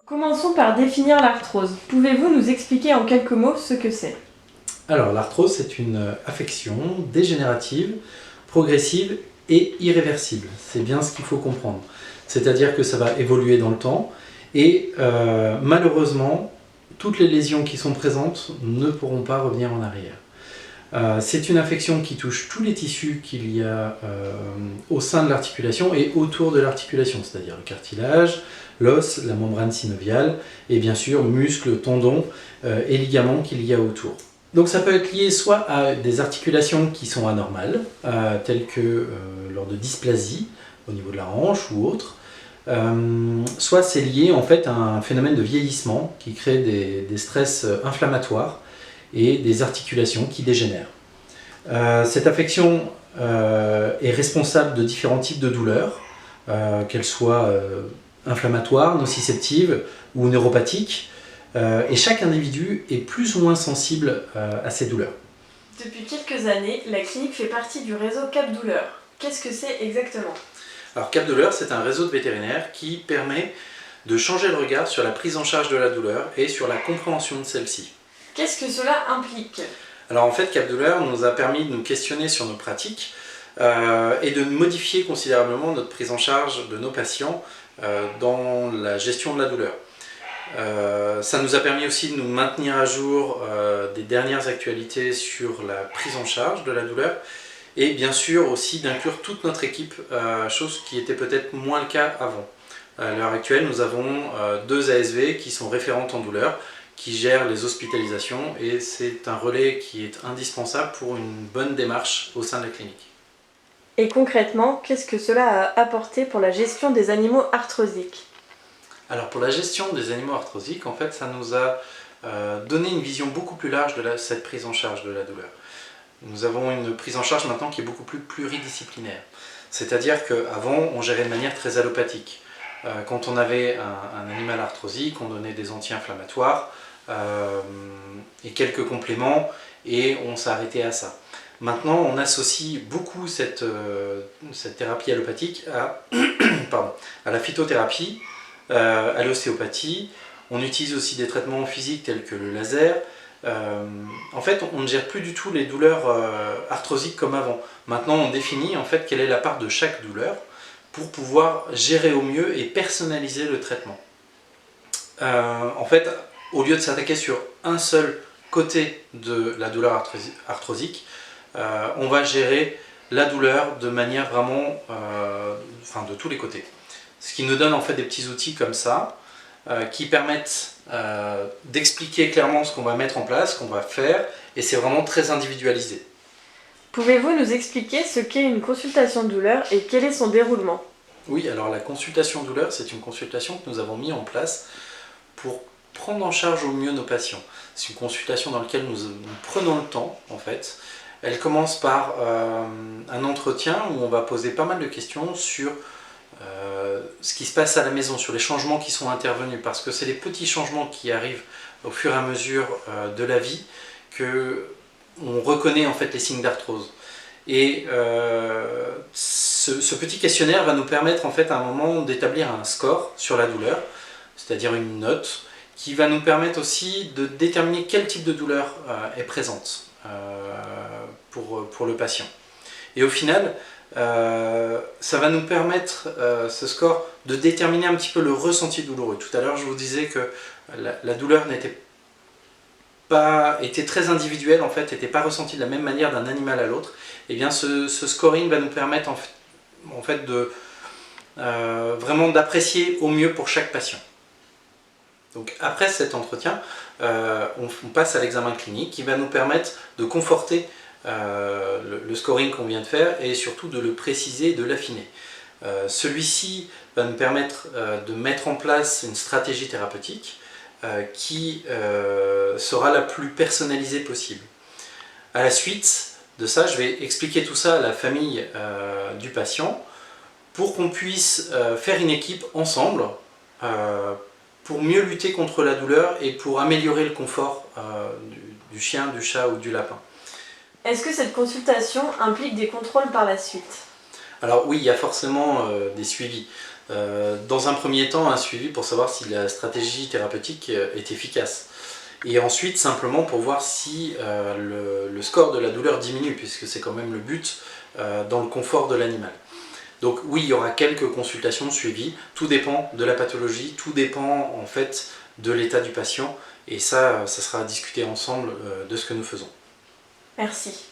Commençons par définir l'arthrose. Pouvez-vous nous expliquer en quelques mots ce que c'est? Alors, l'arthrose, c'est une affection dégénérative, progressive et irréversible. C'est bien ce qu'il faut comprendre. C'est-à-dire que ça va évoluer dans le temps et malheureusement, toutes les lésions qui sont présentes ne pourront pas revenir en arrière. C'est une affection qui touche tous les tissus qu'il y a au sein de l'articulation et autour de l'articulation, c'est-à-dire le cartilage, l'os, la membrane synoviale et bien sûr muscles, tendons et ligaments qu'il y a autour. Donc ça peut être lié soit à des articulations qui sont anormales, telles que lors de dysplasie au niveau de la hanche ou autre, soit c'est lié en fait à un phénomène de vieillissement qui crée des stress inflammatoires et des articulations qui dégénèrent. Cette affection est responsable de différents types de douleurs, qu'elles soient inflammatoires, nociceptives ou neuropathiques, et chaque individu est plus ou moins sensible à ces douleurs. Depuis quelques années, la clinique fait partie du réseau Cap Douleur. Qu'est-ce que c'est exactement? Alors Cap Douleur, c'est un réseau de vétérinaires qui permet de changer le regard sur la prise en charge de la douleur et sur la compréhension de celle-ci. Qu'est-ce que cela implique? Alors en fait, Cap Douleur nous a permis de nous questionner sur nos pratiques et de modifier considérablement notre prise en charge de nos patients dans la gestion de la douleur. Ça nous a permis aussi de nous maintenir à jour des dernières actualités sur la prise en charge de la douleur et bien sûr aussi d'inclure toute notre équipe, chose qui était peut-être moins le cas avant. À l'heure actuelle, nous avons 2 ASV qui sont référentes en douleur, qui gèrent les hospitalisations et c'est un relais qui est indispensable pour une bonne démarche au sein de la clinique. Et concrètement, qu'est-ce que cela a apporté pour la gestion des animaux arthrosiques? Alors pour la gestion des animaux arthrosiques, en fait, ça nous a donné une vision beaucoup plus large de cette prise en charge de la douleur. Nous avons une prise en charge maintenant qui est beaucoup plus pluridisciplinaire. C'est-à-dire qu'avant, on gérait de manière très allopathique. Quand on avait un animal arthrosique, on donnait des anti-inflammatoires et quelques compléments et on s'arrêtait à ça. Maintenant, on associe beaucoup cette thérapie allopathique à la phytothérapie, à l'ostéopathie. On utilise aussi des traitements physiques tels que le laser. En fait, on ne gère plus du tout les douleurs arthrosiques comme avant. Maintenant, on définit en fait quelle est la part de chaque douleur pour pouvoir gérer au mieux et personnaliser le traitement. En fait, au lieu de s'attaquer sur un seul côté de la douleur arthrosique, on va gérer la douleur de manière vraiment, de tous les côtés. Ce qui nous donne en fait des petits outils comme ça, qui permettent d'expliquer clairement ce qu'on va mettre en place, ce qu'on va faire, et c'est vraiment très individualisé. Pouvez-vous nous expliquer ce qu'est une consultation douleur et quel est son déroulement? Oui, alors la consultation douleur, c'est une consultation que nous avons mis en place pour prendre en charge au mieux nos patients. C'est une consultation dans laquelle nous prenons le temps, en fait. Elle commence par un entretien où on va poser pas mal de questions sur ce qui se passe à la maison, sur les changements qui sont intervenus, parce que c'est les petits changements qui arrivent au fur et à mesure de la vie qu'on reconnaît en fait les signes d'arthrose. Et ce petit questionnaire va nous permettre en fait à un moment d'établir un score sur la douleur, c'est-à-dire une note, qui va nous permettre aussi de déterminer quel type de douleur est présente pour le patient. Et au final, ça va nous permettre, ce score, de déterminer un petit peu le ressenti douloureux. Tout à l'heure, je vous disais que la douleur était très individuelle, en fait, n'était pas ressentie de la même manière d'un animal à l'autre. Et bien, ce scoring va nous permettre en fait vraiment d'apprécier au mieux pour chaque patient. Donc après cet entretien, on passe à l'examen clinique qui va nous permettre de conforter le scoring qu'on vient de faire et surtout de le préciser et de l'affiner. Celui-ci va nous permettre de mettre en place une stratégie thérapeutique qui sera la plus personnalisée possible. À la suite de ça, je vais expliquer tout ça à la famille du patient pour qu'on puisse faire une équipe ensemble pour mieux lutter contre la douleur et pour améliorer le confort du chien, du chat ou du lapin. Est-ce que cette consultation implique des contrôles par la suite? Alors oui, il y a forcément des suivis. Dans un premier temps, un suivi pour savoir si la stratégie thérapeutique est efficace. Et ensuite, simplement pour voir si le score de la douleur diminue, puisque c'est quand même le but dans le confort de l'animal. Donc oui, il y aura quelques consultations suivies, tout dépend de la pathologie, tout dépend en fait de l'état du patient, et ça sera à discuter ensemble de ce que nous faisons. Merci.